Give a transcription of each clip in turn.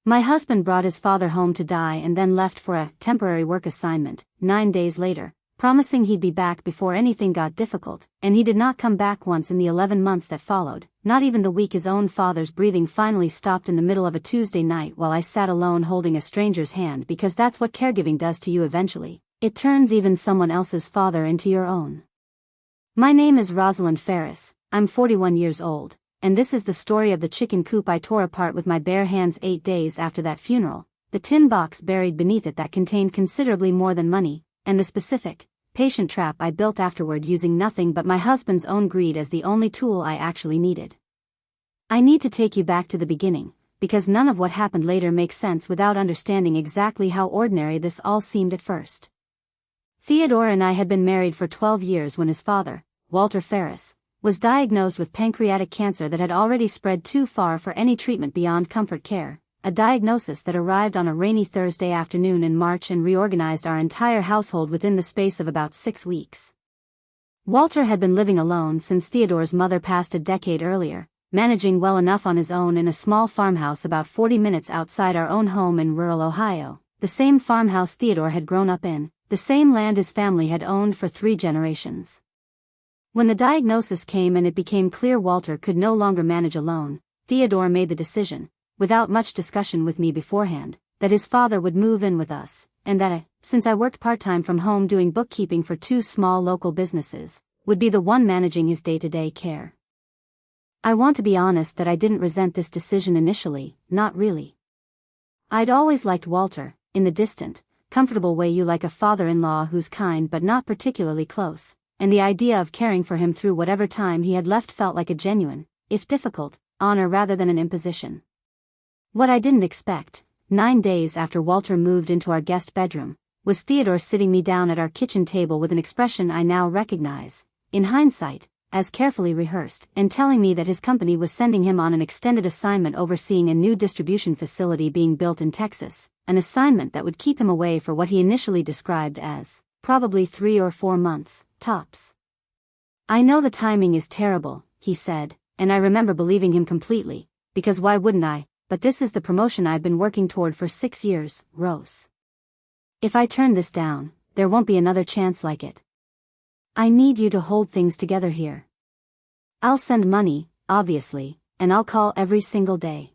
My husband brought his father home to die and then left for a temporary work assignment 9 days later, promising he'd be back before anything got difficult, and he did not come back once in the 11 months that followed, not even the week his own father's breathing finally stopped in the middle of a Tuesday night while I sat alone holding a stranger's hand, because that's what caregiving does to you eventually. It turns even someone else's father into your own. My name is Rosalind Ferris, I'm 41 years old, and this is the story of the chicken coop I tore apart with my bare hands 8 days after that funeral, the tin box buried beneath it that contained considerably more than money, and the specific, patient trap I built afterward using nothing but my husband's own greed as the only tool I actually needed. I need to take you back to the beginning, because none of what happened later makes sense without understanding exactly how ordinary this all seemed at first. Theodore and I had been married for 12 years when his father, Walter Ferris, was diagnosed with pancreatic cancer that had already spread too far for any treatment beyond comfort care, a diagnosis that arrived on a rainy Thursday afternoon in March and reorganized our entire household within the space of about 6 weeks. Walter had been living alone since Theodore's mother passed a decade earlier, managing well enough on his own in a small farmhouse about 40 minutes outside our own home in rural Ohio, the same farmhouse Theodore had grown up in, the same land his family had owned for 3 generations. When the diagnosis came and it became clear Walter could no longer manage alone, Theodore made the decision, without much discussion with me beforehand, that his father would move in with us, and that since I worked part-time from home doing bookkeeping for 2 small local businesses, would be the one managing his day-to-day care. I want to be honest that I didn't resent this decision initially, not really. I'd always liked Walter, in the distant, comfortable way you like a father-in-law who's kind but not particularly close, and the idea of caring for him through whatever time he had left felt like a genuine, if difficult, honor rather than an imposition. What I didn't expect, 9 days after Walter moved into our guest bedroom, was Theodore sitting me down at our kitchen table with an expression I now recognize, in hindsight, as carefully rehearsed, and telling me that his company was sending him on an extended assignment overseeing a new distribution facility being built in Texas, an assignment that would keep him away for what he initially described as, probably 3 or 4 months, tops. I know the timing is terrible, he said, and I remember believing him completely, because why wouldn't I? But this is the promotion I've been working toward for 6 years, Rose. If I turn this down, there won't be another chance like it. I need you to hold things together here. I'll send money, obviously, and I'll call every single day.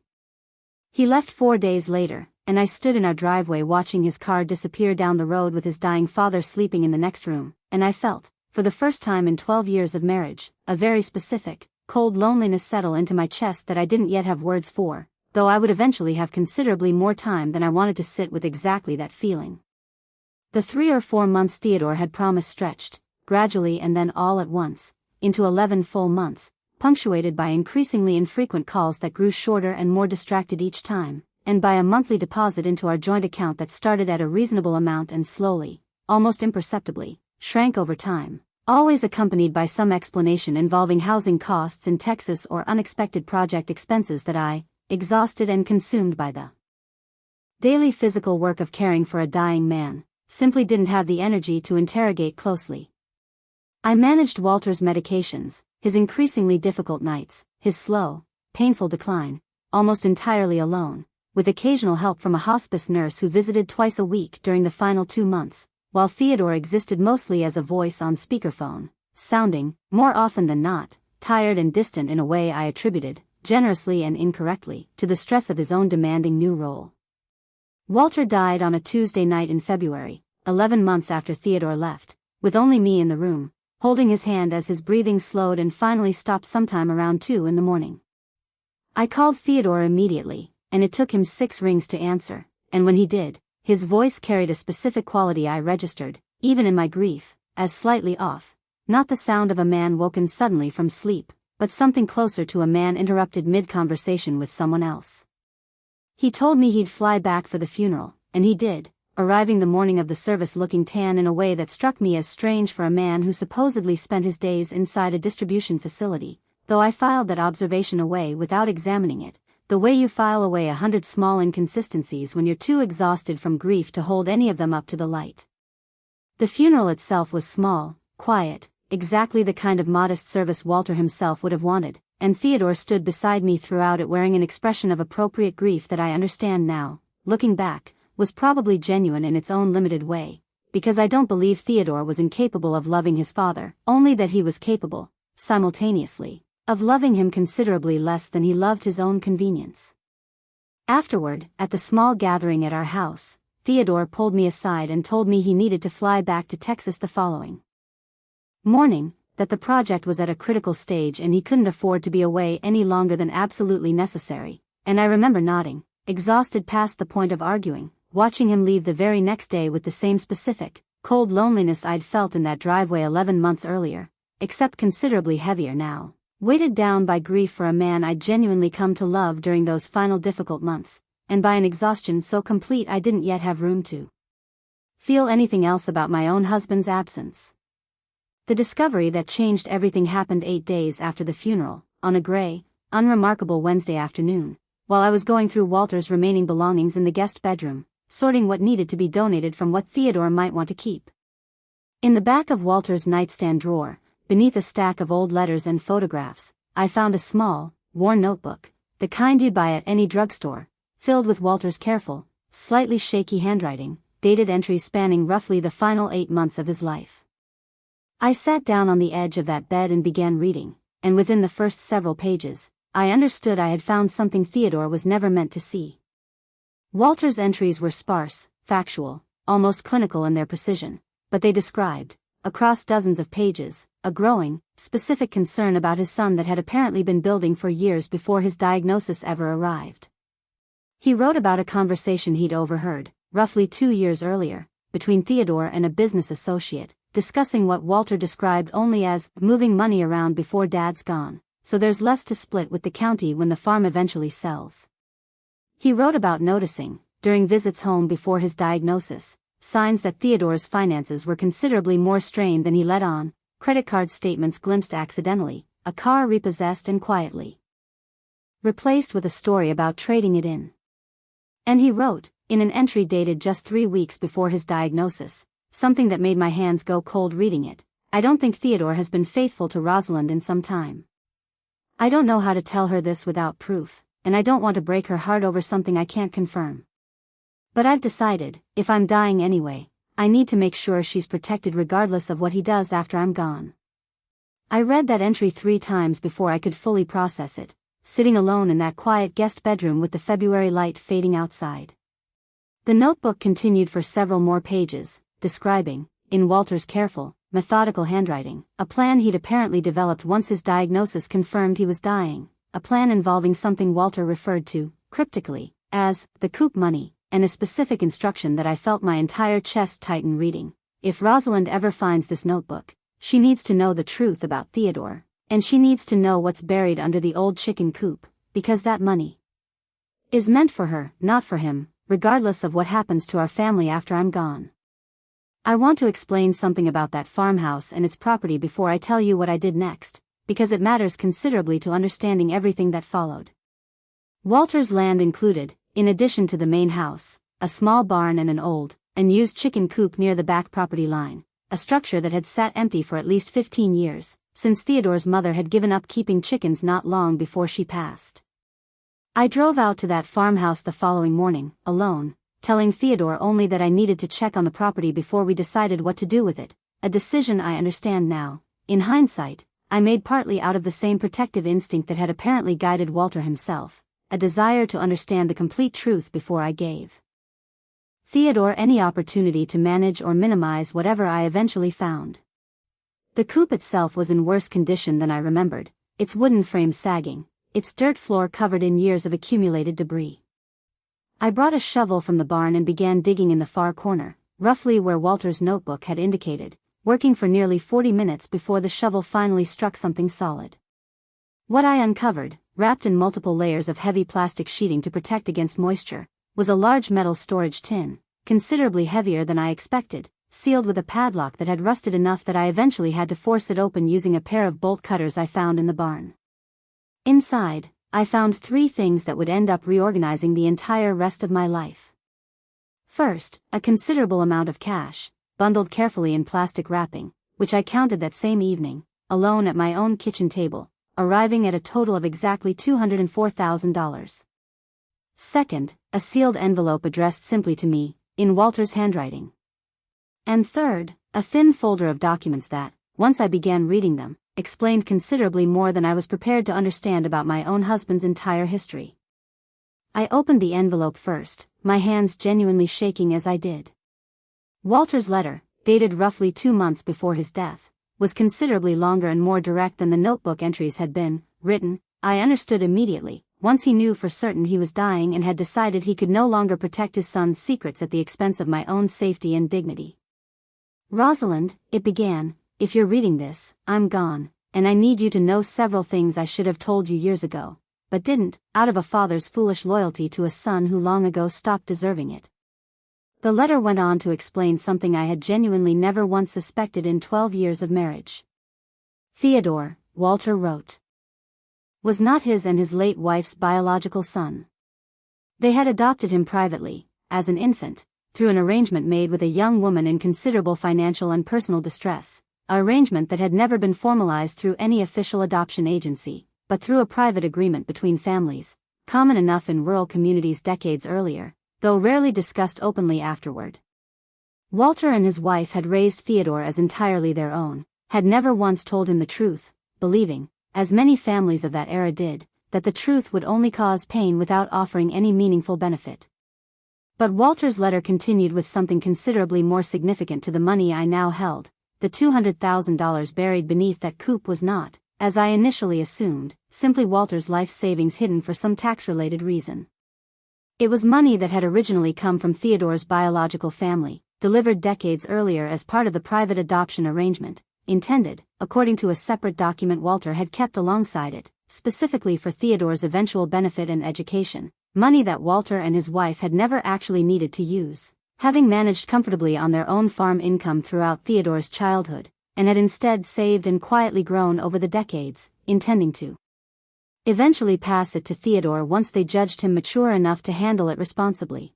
He left 4 days later, and I stood in our driveway watching his car disappear down the road with his dying father sleeping in the next room, and I felt, for the first time in 12 years of marriage, a very specific, cold loneliness settle into my chest that I didn't yet have words for, though I would eventually have considerably more time than I wanted to sit with exactly that feeling. The 3 or 4 months Theodore had promised stretched, gradually and then all at once, into 11 full months, punctuated by increasingly infrequent calls that grew shorter and more distracted each time, and by a monthly deposit into our joint account that started at a reasonable amount and slowly, almost imperceptibly, shrank over time, always accompanied by some explanation involving housing costs in Texas or unexpected project expenses that I, exhausted and consumed by the daily physical work of caring for a dying man, simply didn't have the energy to interrogate closely. I managed Walter's medications, his increasingly difficult nights, his slow, painful decline, almost entirely alone, with occasional help from a hospice nurse who visited twice a week during the final 2 months, while Theodore existed mostly as a voice on speakerphone, sounding, more often than not, tired and distant in a way I attributed, generously and incorrectly, to the stress of his own demanding new role. Walter died on a Tuesday night in February, 11 months after Theodore left, with only me in the room, holding his hand as his breathing slowed and finally stopped sometime around 2 in the morning. I called Theodore immediately, and it took him 6 rings to answer, and when he did, his voice carried a specific quality I registered, even in my grief, as slightly off, not the sound of a man woken suddenly from sleep, but something closer to a man interrupted mid-conversation with someone else. He told me he'd fly back for the funeral, and he did, arriving the morning of the service looking tan in a way that struck me as strange for a man who supposedly spent his days inside a distribution facility, though I filed that observation away without examining it, the way you file away 100 small inconsistencies when you're too exhausted from grief to hold any of them up to the light. The funeral itself was small, quiet, exactly the kind of modest service Walter himself would have wanted, and Theodore stood beside me throughout it wearing an expression of appropriate grief that I understand now, looking back, was probably genuine in its own limited way, because I don't believe Theodore was incapable of loving his father, only that he was capable, simultaneously, of loving him considerably less than he loved his own convenience. Afterward, at the small gathering at our house, Theodore pulled me aside and told me he needed to fly back to Texas the following morning, that the project was at a critical stage and he couldn't afford to be away any longer than absolutely necessary, and I remember nodding, exhausted past the point of arguing, watching him leave the very next day with the same specific, cold loneliness I'd felt in that driveway 11 months earlier, except considerably heavier now, weighted down by grief for a man I'd genuinely come to love during those final difficult months, and by an exhaustion so complete I didn't yet have room to feel anything else about my own husband's absence. The discovery that changed everything happened 8 days after the funeral, on a gray, unremarkable Wednesday afternoon, while I was going through Walter's remaining belongings in the guest bedroom, sorting what needed to be donated from what Theodore might want to keep. In the back of Walter's nightstand drawer, beneath a stack of old letters and photographs, I found a small, worn notebook, the kind you'd buy at any drugstore, filled with Walter's careful, slightly shaky handwriting, dated entries spanning roughly the final 8 months of his life. I sat down on the edge of that bed and began reading, and within the first several pages, I understood I had found something Theodore was never meant to see. Walter's entries were sparse, factual, almost clinical in their precision, but they described, across dozens of pages, a growing, specific concern about his son that had apparently been building for years before his diagnosis ever arrived. He wrote about a conversation he'd overheard, roughly 2 years earlier, between Theodore and a business associate, discussing what Walter described only as moving money around before Dad's gone, so there's less to split with the county when the farm eventually sells. He wrote about noticing, during visits home before his diagnosis, signs that Theodore's finances were considerably more strained than he let on, credit card statements glimpsed accidentally, a car repossessed and quietly replaced with a story about trading it in. And he wrote, in an entry dated just 3 weeks before his diagnosis, something that made my hands go cold reading it: I don't think Theodore has been faithful to Rosalind in some time. I don't know how to tell her this without proof, and I don't want to break her heart over something I can't confirm. But I've decided, if I'm dying anyway, I need to make sure she's protected regardless of what he does after I'm gone. I read that entry 3 times before I could fully process it, sitting alone in that quiet guest bedroom with the February light fading outside. The notebook continued for several more pages, describing, in Walter's careful, methodical handwriting, a plan he'd apparently developed once his diagnosis confirmed he was dying, a plan involving something Walter referred to, cryptically, as the Coop money, and a specific instruction that I felt my entire chest tighten reading: if Rosalind ever finds this notebook, she needs to know the truth about Theodore, and she needs to know what's buried under the old chicken coop, because that money is meant for her, not for him, regardless of what happens to our family after I'm gone. I want to explain something about that farmhouse and its property before I tell you what I did next, because it matters considerably to understanding everything that followed. Walter's land included, in addition to the main house, a small barn and an old, unused chicken coop near the back property line, a structure that had sat empty for at least 15 years, since Theodore's mother had given up keeping chickens not long before she passed. I drove out to that farmhouse the following morning, alone, telling Theodore only that I needed to check on the property before we decided what to do with it, a decision I understand now. In hindsight, I made partly out of the same protective instinct that had apparently guided Walter himself, a desire to understand the complete truth before I gave Theodore any opportunity to manage or minimize whatever I eventually found. The coop itself was in worse condition than I remembered, its wooden frame sagging, its dirt floor covered in years of accumulated debris. I brought a shovel from the barn and began digging in the far corner, roughly where Walter's notebook had indicated, working for nearly 40 minutes before the shovel finally struck something solid. What I uncovered, wrapped in multiple layers of heavy plastic sheeting to protect against moisture, was a large metal storage tin, considerably heavier than I expected, sealed with a padlock that had rusted enough that I eventually had to force it open using a pair of bolt cutters I found in the barn. Inside, I found 3 things that would end up reorganizing the entire rest of my life. First, a considerable amount of cash, bundled carefully in plastic wrapping, which I counted that same evening, alone at my own kitchen table, arriving at a total of exactly $204,000. Second, a sealed envelope addressed simply to me, in Walter's handwriting. And third, a thin folder of documents that, once I began reading them, explained considerably more than I was prepared to understand about my own husband's entire history. I opened the envelope first, my hands genuinely shaking as I did. Walter's letter, dated roughly 2 months before his death, was considerably longer and more direct than the notebook entries had been written. I understood immediately, once he knew for certain he was dying and had decided he could no longer protect his son's secrets at the expense of my own safety and dignity. Rosalind, it began, if you're reading this, I'm gone, and I need you to know several things I should have told you years ago, but didn't, out of a father's foolish loyalty to a son who long ago stopped deserving it. The letter went on to explain something I had genuinely never once suspected in 12 years of marriage. Theodore, Walter wrote, was not his and his late wife's biological son. They had adopted him privately, as an infant, through an arrangement made with a young woman in considerable financial and personal distress, an arrangement that had never been formalized through any official adoption agency, but through a private agreement between families, common enough in rural communities decades earlier, though rarely discussed openly afterward. Walter and his wife had raised Theodore as entirely their own, had never once told him the truth, believing, as many families of that era did, that the truth would only cause pain without offering any meaningful benefit. But Walter's letter continued with something considerably more significant to the money I now held. The $200,000 buried beneath that Coop was not, as I initially assumed, simply Walter's life savings hidden for some tax-related reason. It was money that had originally come from Theodore's biological family, delivered decades earlier as part of the private adoption arrangement, intended, according to a separate document Walter had kept alongside it, specifically for Theodore's eventual benefit and education, money that Walter and his wife had never actually needed to use, having managed comfortably on their own farm income throughout Theodore's childhood, and had instead saved and quietly grown over the decades, intending to eventually pass it to Theodore once they judged him mature enough to handle it responsibly.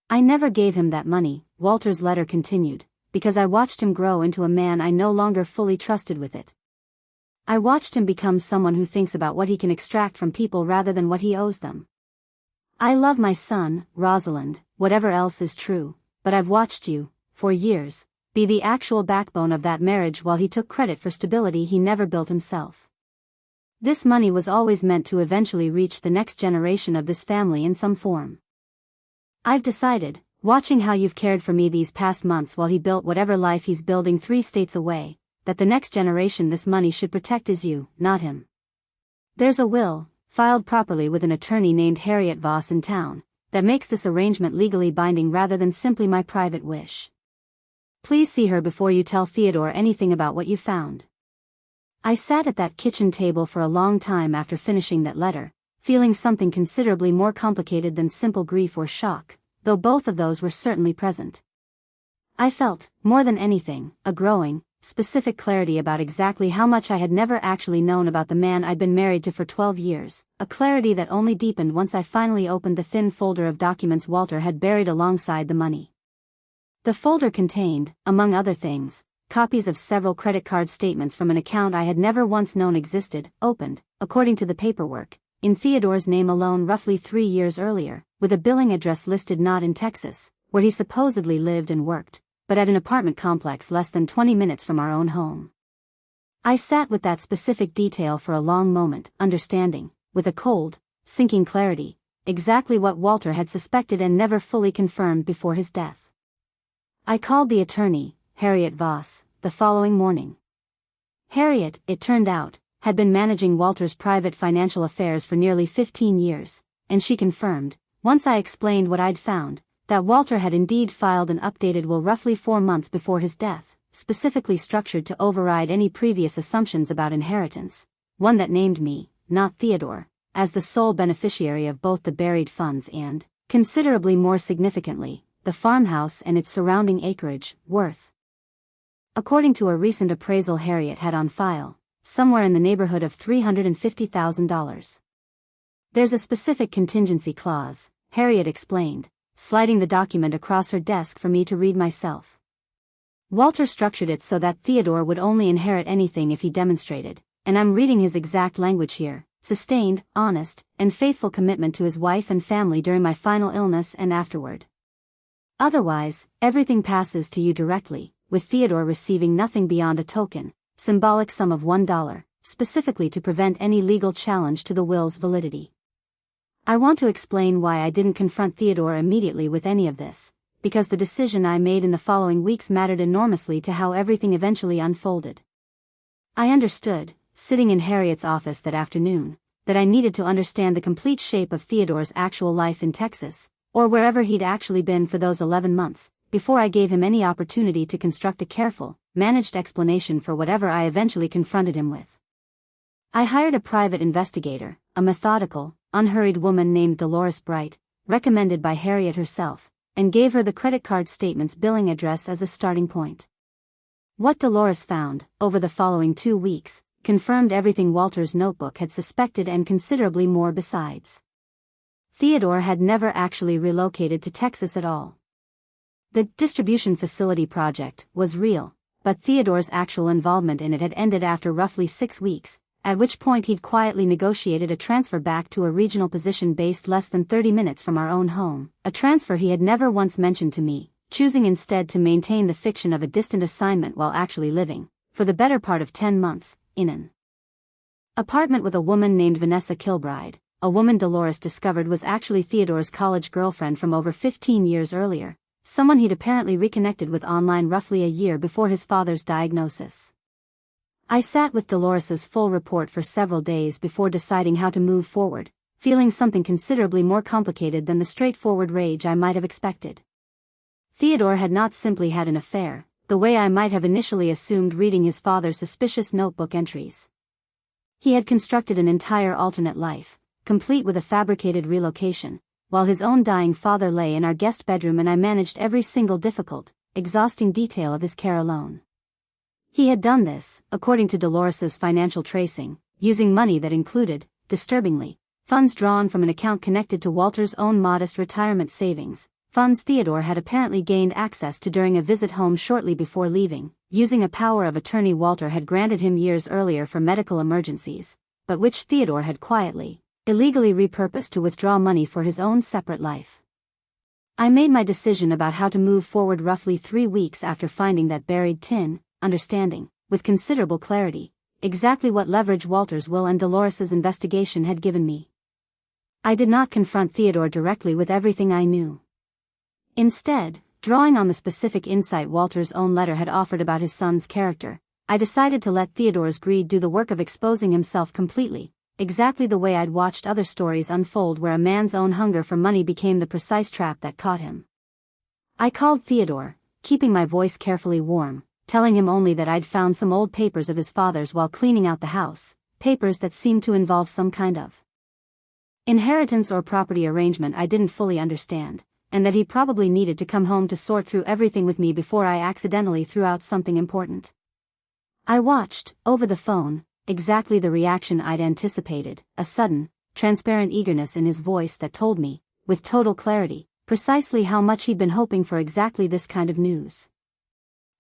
I never gave him that money, Walter's letter continued, because I watched him grow into a man I no longer fully trusted with it. I watched him become someone who thinks about what he can extract from people rather than what he owes them. I love my son, Rosalind, whatever else is true, but I've watched you, for years, be the actual backbone of that marriage while he took credit for stability he never built himself. This money was always meant to eventually reach the next generation of this family in some form. I've decided, watching how you've cared for me these past months while he built whatever life he's building 3 states away, that the next generation this money should protect is you, not him. There's a will, filed properly with an attorney named Harriet Voss in town, that makes this arrangement legally binding rather than simply my private wish. Please see her before you tell Theodore anything about what you found. I sat at that kitchen table for a long time after finishing that letter, feeling something considerably more complicated than simple grief or shock, though both of those were certainly present. I felt, more than anything, a growing, specific clarity about exactly how much I had never actually known about the man I'd been married to for 12 years, a clarity that only deepened once I finally opened the thin folder of documents Walter had buried alongside the money. The folder contained, among other things, copies of several credit card statements from an account I had never once known existed, opened, according to the paperwork, in Theodore's name alone roughly 3 years earlier, with a billing address listed not in Texas, where he supposedly lived and worked, but at an apartment complex less than 20 minutes from our own home. I sat with that specific detail for a long moment, understanding, with a cold, sinking clarity, exactly what Walter had suspected and never fully confirmed before his death. I called the attorney, Harriet Voss, the following morning. Harriet, it turned out, had been managing Walter's private financial affairs for nearly 15 years, and she confirmed, once I explained what I'd found, that Walter had indeed filed an updated will roughly 4 months before his death, specifically structured to override any previous assumptions about inheritance, one that named me, not Theodore, as the sole beneficiary of both the buried funds and, considerably more significantly, the farmhouse and its surrounding acreage, worth, according to a recent appraisal Harriet had on file, somewhere in the neighborhood of $350,000. There's a specific contingency clause, Harriet explained, sliding the document across her desk for me to read myself. Walter structured it so that Theodore would only inherit anything if he demonstrated, and I'm reading his exact language here: sustained, honest, and faithful commitment to his wife and family during my final illness and afterward. Otherwise, everything passes to you directly, with Theodore receiving nothing beyond a token, symbolic sum of $1, specifically to prevent any legal challenge to the will's validity. I want to explain why I didn't confront Theodore immediately with any of this, because the decision I made in the following weeks mattered enormously to how everything eventually unfolded. I understood, sitting in Harriet's office that afternoon, that I needed to understand the complete shape of Theodore's actual life in Texas, or wherever he'd actually been for those 11 months, before I gave him any opportunity to construct a careful, managed explanation for whatever I eventually confronted him with. I hired a private investigator, a methodical, unhurried woman named Dolores Bright, recommended by Harriet herself, and gave her the credit card statement's billing address as a starting point. What Dolores found, over the following 2 weeks, confirmed everything Walter's notebook had suspected and considerably more besides. Theodore had never actually relocated to Texas at all. The distribution facility project was real, but Theodore's actual involvement in it had ended after roughly 6 weeks, at which point he'd quietly negotiated a transfer back to a regional position based less than 30 minutes from our own home, a transfer he had never once mentioned to me, choosing instead to maintain the fiction of a distant assignment while actually living, for the better part of 10 months, in an apartment with a woman named Vanessa Kilbride, a woman Dolores discovered was actually Theodore's college girlfriend from over 15 years earlier, someone he'd apparently reconnected with online roughly a year before his father's diagnosis. I sat with Dolores's full report for several days before deciding how to move forward, feeling something considerably more complicated than the straightforward rage I might have expected. Theodore had not simply had an affair, the way I might have initially assumed reading his father's suspicious notebook entries. He had constructed an entire alternate life, complete with a fabricated relocation, while his own dying father lay in our guest bedroom and I managed every single difficult, exhausting detail of his care alone. He had done this, according to Dolores's financial tracing, using money that included, disturbingly, funds drawn from an account connected to Walter's own modest retirement savings, funds Theodore had apparently gained access to during a visit home shortly before leaving, using a power of attorney Walter had granted him years earlier for medical emergencies, but which Theodore had quietly, illegally repurposed to withdraw money for his own separate life. I made my decision about how to move forward roughly 3 weeks after finding that buried tin, understanding, with considerable clarity, exactly what leverage Walter's will and Dolores's investigation had given me. I did not confront Theodore directly with everything I knew. Instead, drawing on the specific insight Walter's own letter had offered about his son's character, I decided to let Theodore's greed do the work of exposing himself completely, exactly the way I'd watched other stories unfold where a man's own hunger for money became the precise trap that caught him. I called Theodore, keeping my voice carefully warm, telling him only that I'd found some old papers of his father's while cleaning out the house, papers that seemed to involve some kind of inheritance or property arrangement I didn't fully understand, and that he probably needed to come home to sort through everything with me before I accidentally threw out something important. I watched, over the phone, exactly the reaction I'd anticipated, a sudden, transparent eagerness in his voice that told me, with total clarity, precisely how much he'd been hoping for exactly this kind of news.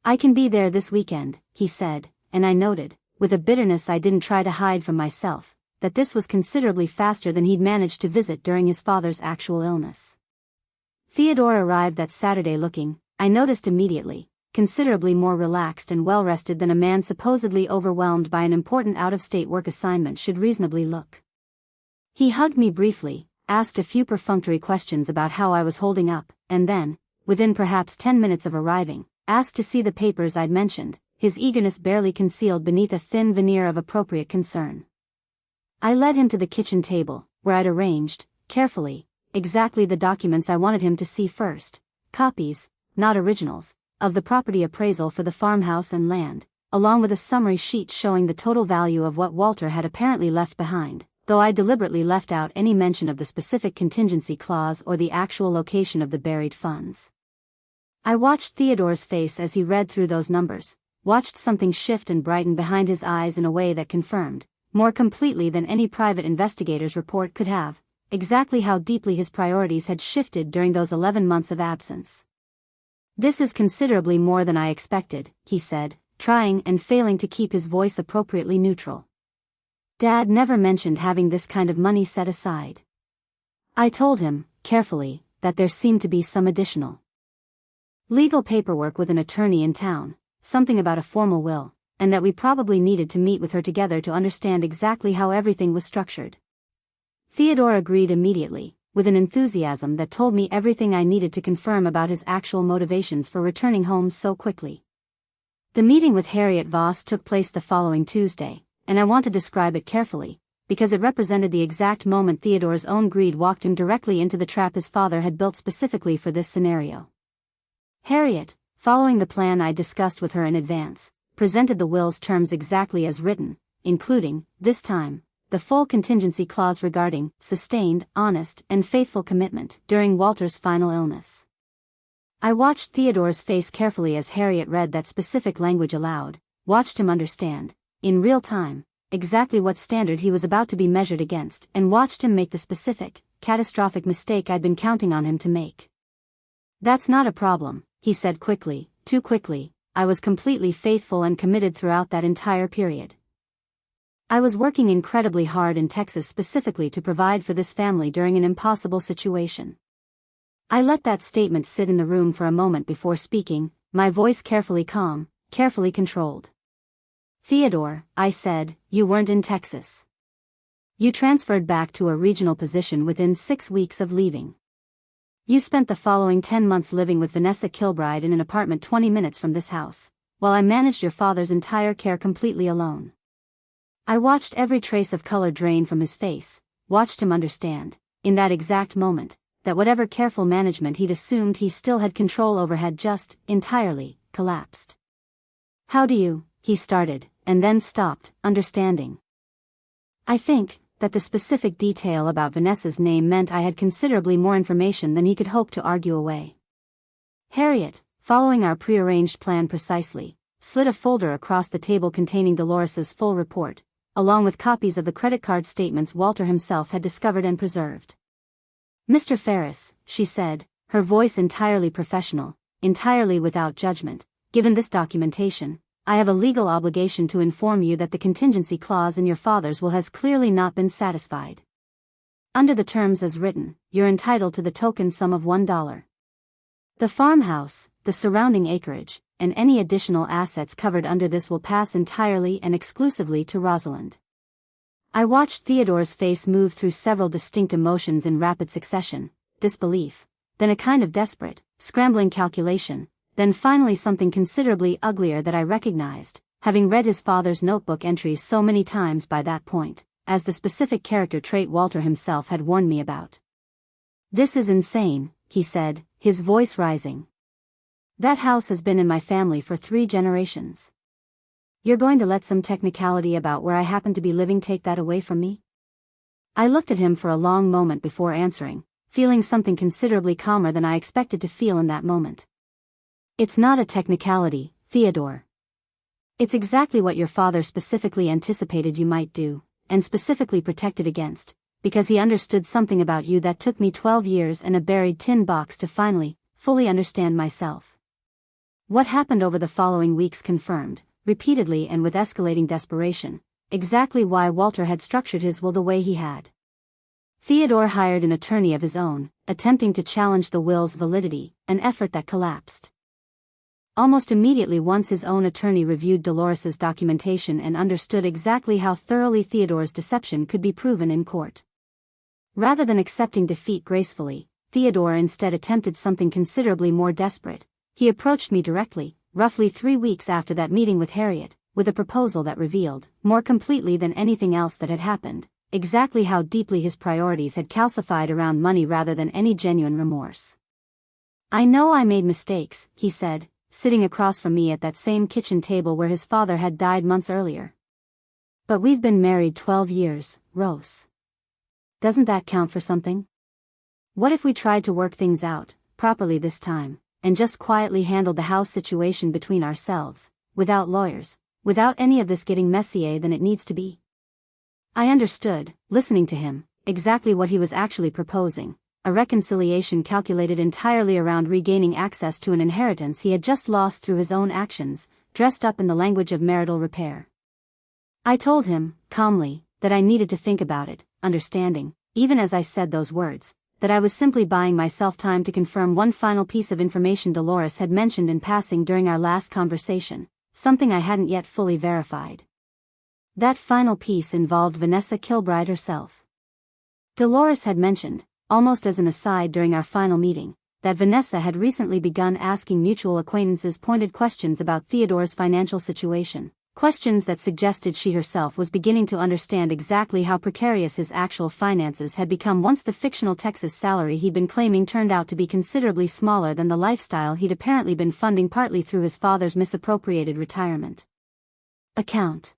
"I can be there this weekend," he said, and I noted, with a bitterness I didn't try to hide from myself, that this was considerably faster than he'd managed to visit during his father's actual illness. Theodore arrived that Saturday looking, I noticed immediately, considerably more relaxed and well-rested than a man supposedly overwhelmed by an important out-of-state work assignment should reasonably look. He hugged me briefly, asked a few perfunctory questions about how I was holding up, and then, within perhaps 10 minutes of arriving, asked to see the papers I'd mentioned, his eagerness barely concealed beneath a thin veneer of appropriate concern. I led him to the kitchen table, where I'd arranged, carefully, exactly the documents I wanted him to see first, copies, not originals, of the property appraisal for the farmhouse and land, along with a summary sheet showing the total value of what Walter had apparently left behind, though I deliberately left out any mention of the specific contingency clause or the actual location of the buried funds. I watched Theodore's face as he read through those numbers, watched something shift and brighten behind his eyes in a way that confirmed, more completely than any private investigator's report could have, exactly how deeply his priorities had shifted during those 11 months of absence. "This is considerably more than I expected," he said, trying and failing to keep his voice appropriately neutral. Dad never mentioned having this kind of money set aside. I told him, carefully, that there seemed to be some additional legal paperwork with an attorney in town, something about a formal will, and that we probably needed to meet with her together to understand exactly how everything was structured. Theodore agreed immediately, with an enthusiasm that told me everything I needed to confirm about his actual motivations for returning home so quickly. The meeting with Harriet Voss took place the following Tuesday, and I want to describe it carefully, because it represented the exact moment Theodore's own greed walked him directly into the trap his father had built specifically for this scenario. Harriet, following the plan I discussed with her in advance, presented the will's terms exactly as written, including, this time, the full contingency clause regarding sustained, honest, and faithful commitment during Walter's final illness. I watched Theodore's face carefully as Harriet read that specific language aloud, watched him understand, in real time, exactly what standard he was about to be measured against, and watched him make the specific, catastrophic mistake I'd been counting on him to make. "That's not a problem," he said quickly, too quickly. I was completely faithful and committed throughout that entire period. I was working incredibly hard in Texas specifically to provide for this family during an impossible situation. I let that statement sit in the room for a moment before speaking, my voice carefully calm, carefully controlled. "Theodore," I said, "you weren't in Texas. You transferred back to a regional position within 6 weeks of leaving. You spent the following 10 months living with Vanessa Kilbride in an apartment 20 minutes from this house, while I managed your father's entire care completely alone." I watched every trace of color drain from his face, watched him understand, in that exact moment, that whatever careful management he'd assumed he still had control over had just, entirely, collapsed. "How do you," he started, and then stopped, understanding. I think that the specific detail about Vanessa's name meant I had considerably more information than he could hope to argue away. Harriet, following our prearranged plan precisely, slid a folder across the table containing Dolores's full report, along with copies of the credit card statements Walter himself had discovered and preserved. "Mr. Ferris," she said, her voice entirely professional, entirely without judgment, "given this documentation, I have a legal obligation to inform you that the contingency clause in your father's will has clearly not been satisfied. Under the terms as written, you're entitled to the token sum of $1. The farmhouse, the surrounding acreage, and any additional assets covered under this will pass entirely and exclusively to Rosalind." I watched Theodore's face move through several distinct emotions in rapid succession: disbelief, then a kind of desperate, scrambling calculation, then finally something considerably uglier that I recognized, having read his father's notebook entries so many times by that point, as the specific character trait Walter himself had warned me about. "This is insane," he said, his voice rising. "That house has been in my family for 3 generations. You're going to let some technicality about where I happen to be living take that away from me?" I looked at him for a long moment before answering, feeling something considerably calmer than I expected to feel in that moment. "It's not a technicality, Theodore. It's exactly what your father specifically anticipated you might do, and specifically protected against, because he understood something about you that took me 12 years and a buried tin box to finally, fully understand myself. What happened over the following weeks confirmed, repeatedly and with escalating desperation, exactly why Walter had structured his will the way he had. Theodore hired an attorney of his own, attempting to challenge the will's validity, an effort that collapsed. Almost immediately once his own attorney reviewed Dolores's documentation and understood exactly how thoroughly Theodore's deception could be proven in court. Rather than accepting defeat gracefully, Theodore instead attempted something considerably more desperate. He approached me directly, roughly 3 weeks after that meeting with Harriet, with a proposal that revealed, more completely than anything else that had happened, exactly how deeply his priorities had calcified around money rather than any genuine remorse. "I know I made mistakes," he said, sitting across from me at that same kitchen table where his father had died months earlier. "But we've been married 12 years, Rose. Doesn't that count for something? What if we tried to work things out, properly this time, and just quietly handled the house situation between ourselves, without lawyers, without any of this getting messier than it needs to be?" I understood, listening to him, exactly what he was actually proposing. A reconciliation calculated entirely around regaining access to an inheritance he had just lost through his own actions, dressed up in the language of marital repair. I told him, calmly, that I needed to think about it, understanding, even as I said those words, that I was simply buying myself time to confirm one final piece of information Dolores had mentioned in passing during our last conversation, something I hadn't yet fully verified. That final piece involved Vanessa Kilbride herself. Dolores had mentioned, almost as an aside during our final meeting, that Vanessa had recently begun asking mutual acquaintances pointed questions about Theodore's financial situation, questions that suggested she herself was beginning to understand exactly how precarious his actual finances had become once the fictional Texas salary he'd been claiming turned out to be considerably smaller than the lifestyle he'd apparently been funding partly through his father's misappropriated retirement account.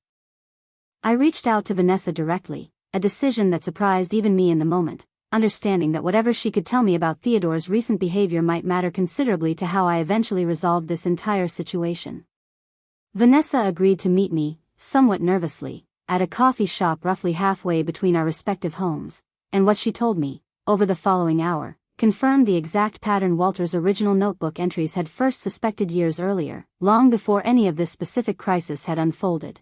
I reached out to Vanessa directly, a decision that surprised even me in the moment, understanding that whatever she could tell me about Theodore's recent behavior might matter considerably to how I eventually resolved this entire situation. Vanessa agreed to meet me, somewhat nervously, at a coffee shop roughly halfway between our respective homes, and what she told me, over the following hour, confirmed the exact pattern Walter's original notebook entries had first suspected years earlier, long before any of this specific crisis had unfolded.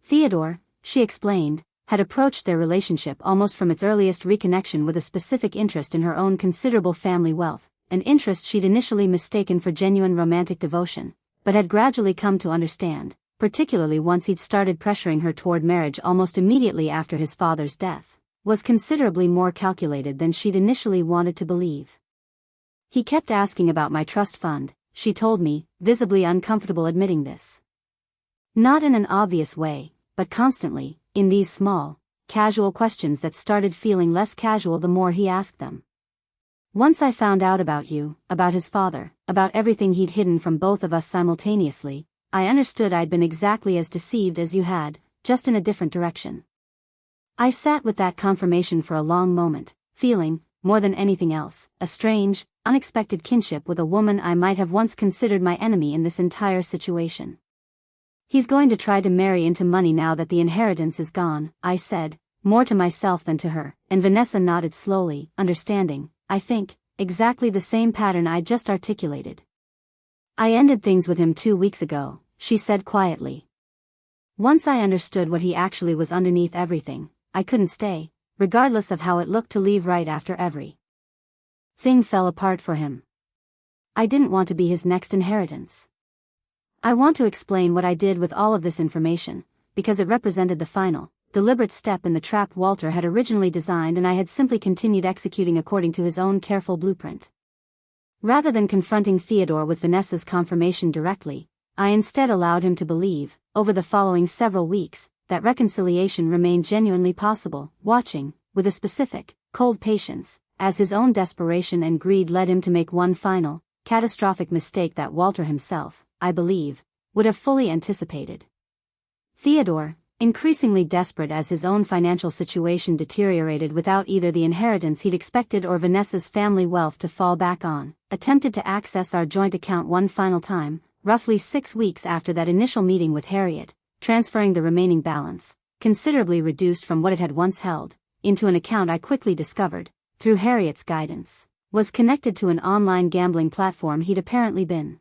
Theodore, she explained, had approached their relationship almost from its earliest reconnection with a specific interest in her own considerable family wealth, an interest she'd initially mistaken for genuine romantic devotion, but had gradually come to understand, particularly once he'd started pressuring her toward marriage almost immediately after his father's death, was considerably more calculated than she'd initially wanted to believe. He kept asking about my trust fund, she told me, visibly uncomfortable admitting this. Not in an obvious way, but constantly, in these small, casual questions that started feeling less casual the more he asked them. Once I found out about you, about his father, about everything he'd hidden from both of us simultaneously, I understood I'd been exactly as deceived as you had, just in a different direction. I sat with that confirmation for a long moment, feeling, more than anything else, a strange, unexpected kinship with a woman I might have once considered my enemy in this entire situation. He's going to try to marry into money now that the inheritance is gone, I said, more to myself than to her, and Vanessa nodded slowly, understanding, I think, exactly the same pattern I'd just articulated. I ended things with him 2 weeks ago, she said quietly. Once I understood what he actually was underneath everything, I couldn't stay, regardless of how it looked to leave right after every thing fell apart for him. I didn't want to be his next inheritance. I want to explain what I did with all of this information, because it represented the final, deliberate step in the trap Walter had originally designed and I had simply continued executing according to his own careful blueprint. Rather than confronting Theodore with Vanessa's confirmation directly, I instead allowed him to believe, over the following several weeks, that reconciliation remained genuinely possible, watching, with a specific, cold patience, as his own desperation and greed led him to make one final, catastrophic mistake that Walter himself, I believe, would have fully anticipated. Theodore, increasingly desperate as his own financial situation deteriorated without either the inheritance he'd expected or Vanessa's family wealth to fall back on, attempted to access our joint account one final time, roughly 6 weeks after that initial meeting with Harriet, transferring the remaining balance, considerably reduced from what it had once held, into an account I quickly discovered, through Harriet's guidance, was connected to an online gambling platform he'd apparently been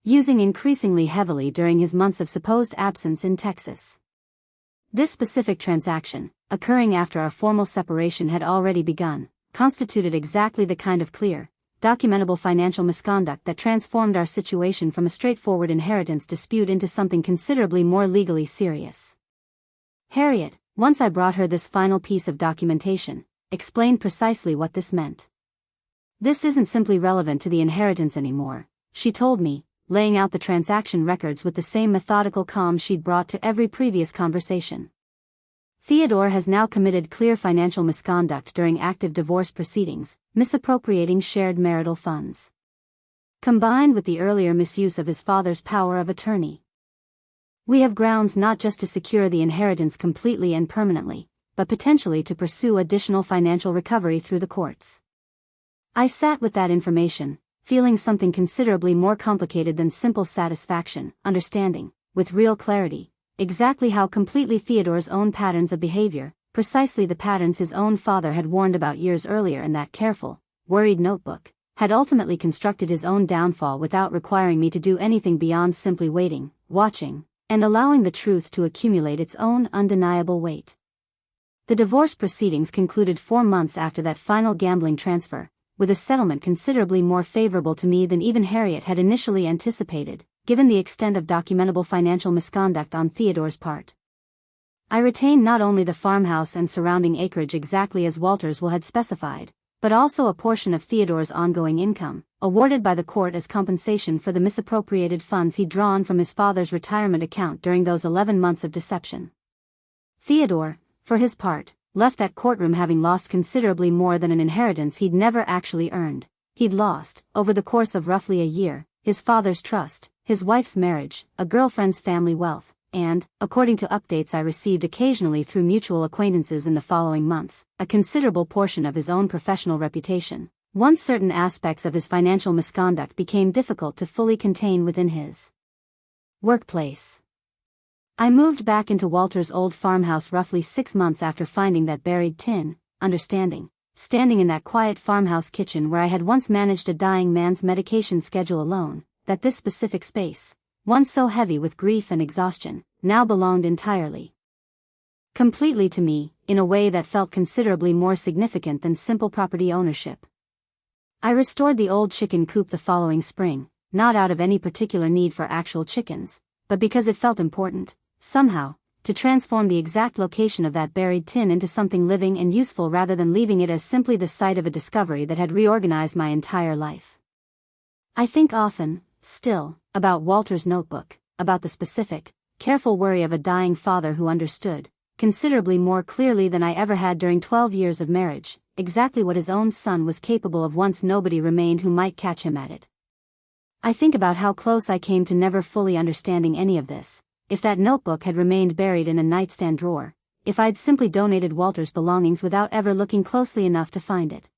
using increasingly heavily during his months of supposed absence in Texas. This specific transaction, occurring after our formal separation had already begun, constituted exactly the kind of clear, documentable financial misconduct that transformed our situation from a straightforward inheritance dispute into something considerably more legally serious. Harriet, once I brought her this final piece of documentation, explained precisely what this meant. This isn't simply relevant to the inheritance anymore, she told me, laying out the transaction records with the same methodical calm she'd brought to every previous conversation. Theodore has now committed clear financial misconduct during active divorce proceedings, misappropriating shared marital funds, combined with the earlier misuse of his father's power of attorney. We have grounds not just to secure the inheritance completely and permanently, but potentially to pursue additional financial recovery through the courts. I sat with that information, feeling something considerably more complicated than simple satisfaction, understanding, with real clarity, exactly how completely Theodore's own patterns of behavior, precisely the patterns his own father had warned about years earlier in that careful, worried notebook, had ultimately constructed his own downfall without requiring me to do anything beyond simply waiting, watching, and allowing the truth to accumulate its own undeniable weight. The divorce proceedings concluded 4 months after that final gambling transfer, with a settlement considerably more favorable to me than even Harriet had initially anticipated, given the extent of documentable financial misconduct on Theodore's part. I retained not only the farmhouse and surrounding acreage exactly as Walter's will had specified, but also a portion of Theodore's ongoing income, awarded by the court as compensation for the misappropriated funds he'd drawn from his father's retirement account during those 11 months of deception. Theodore, for his part, left that courtroom having lost considerably more than an inheritance he'd never actually earned. He'd lost, over the course of roughly a year, his father's trust, his wife's marriage, a girlfriend's family wealth, and, according to updates I received occasionally through mutual acquaintances in the following months, a considerable portion of his own professional reputation. Once certain aspects of his financial misconduct became difficult to fully contain within his workplace. I moved back into Walter's old farmhouse roughly 6 months after finding that buried tin, standing in that quiet farmhouse kitchen where I had once managed a dying man's medication schedule alone, that this specific space, once so heavy with grief and exhaustion, now belonged entirely, completely to me, in a way that felt considerably more significant than simple property ownership. I restored the old chicken coop the following spring, not out of any particular need for actual chickens, but because it felt important, somehow, to transform the exact location of that buried tin into something living and useful rather than leaving it as simply the site of a discovery that had reorganized my entire life. I think often, still, about Walter's notebook, about the specific, careful worry of a dying father who understood, considerably more clearly than I ever had during 12 years of marriage, exactly what his own son was capable of once nobody remained who might catch him at it. I think about how close I came to never fully understanding any of this. If that notebook had remained buried in a nightstand drawer, if I'd simply donated Walter's belongings without ever looking closely enough to find it.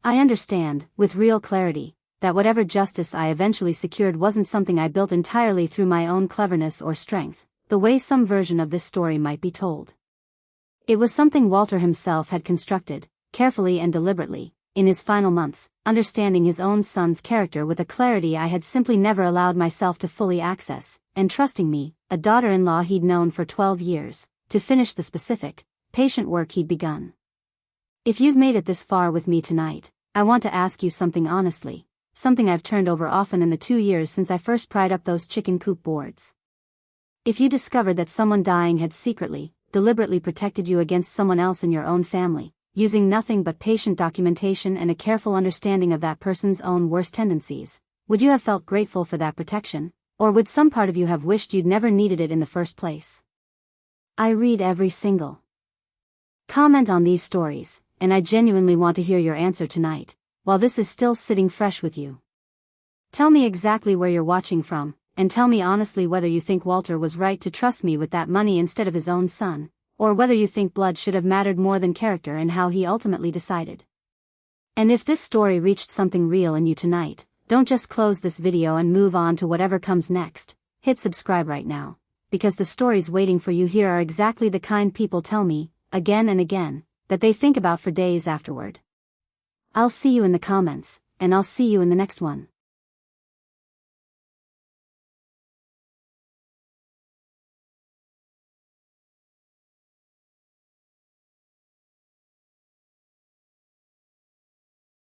I understand, with real clarity, that whatever justice I eventually secured wasn't something I built entirely through my own cleverness or strength, the way some version of this story might be told. It was something Walter himself had constructed, carefully and deliberately, in his final months, understanding his own son's character with a clarity I had simply never allowed myself to fully access, and trusting me, a daughter-in-law he'd known for 12 years, to finish the specific, patient work he'd begun. If you've made it this far with me tonight, I want to ask you something honestly, something I've turned over often in the 2 years since I first pried up those chicken coop boards. If you discovered that someone dying had secretly, deliberately protected you against someone else in your own family, using nothing but patient documentation and a careful understanding of that person's own worst tendencies, would you have felt grateful for that protection, or would some part of you have wished you'd never needed it in the first place? I read every single comment on these stories, and I genuinely want to hear your answer tonight, while this is still sitting fresh with you. Tell me exactly where you're watching from, and tell me honestly whether you think Walter was right to trust me with that money instead of his own son, or whether you think blood should have mattered more than character in how he ultimately decided. And if this story reached something real in you tonight, don't just close this video and move on to whatever comes next. Hit subscribe right now, because the stories waiting for you here are exactly the kind people tell me, again and again, that they think about for days afterward. I'll see you in the comments, and I'll see you in the next one.